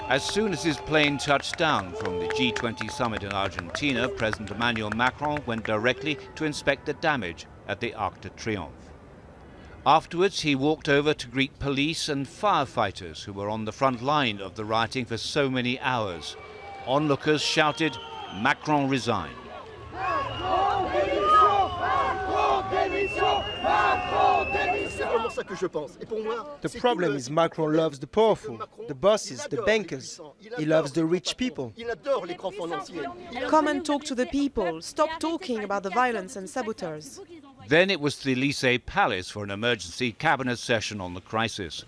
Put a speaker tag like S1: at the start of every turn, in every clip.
S1: As soon as his plane touched down from the G20 summit in Argentina, President Emmanuel Macron went directly to inspect the damage at the Arc de Triomphe. Afterwards, he walked over to greet police and firefighters who were on the front line of the rioting for so many hours. Onlookers shouted, "Macron resign."
S2: The problem is Macron loves the powerful, the bosses, the bankers. He loves the rich people.
S3: Come and talk to the people. Stop talking about the violence and saboteurs.
S1: Then it was to the Élysée Palace for an emergency cabinet session on the crisis.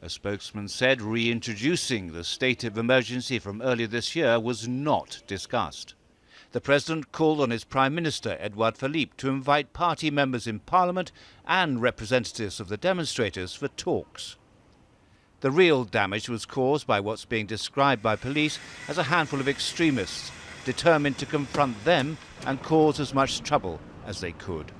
S1: A spokesman said reintroducing the state of emergency from earlier this year was not discussed. The president called on his Prime Minister, Edouard Philippe, to invite party members in Parliament and representatives of the demonstrators for talks. The real damage was caused by what's being described by police as a handful of extremists, determined to confront them and cause as much trouble as they could.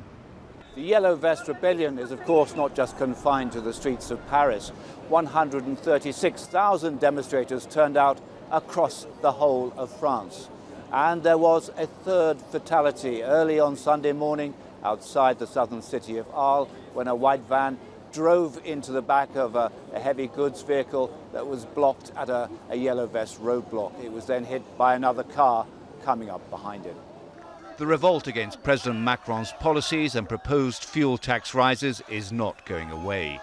S1: The Yellow Vest Rebellion is, of course, not just confined to the streets of Paris. 136,000 demonstrators turned out across the whole of France. And there was a third fatality early on Sunday morning outside the southern city of Arles when a white van drove into the back of a heavy goods vehicle that was blocked at a Yellow Vest roadblock. It was then hit by another car coming up behind it. The revolt against President Macron's policies and proposed fuel tax rises is not going away.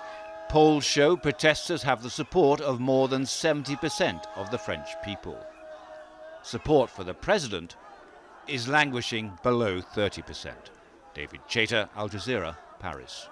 S1: Polls show protesters have the support of more than 70% of the French people. Support for the president is languishing below 30%. David Chater, Al Jazeera, Paris.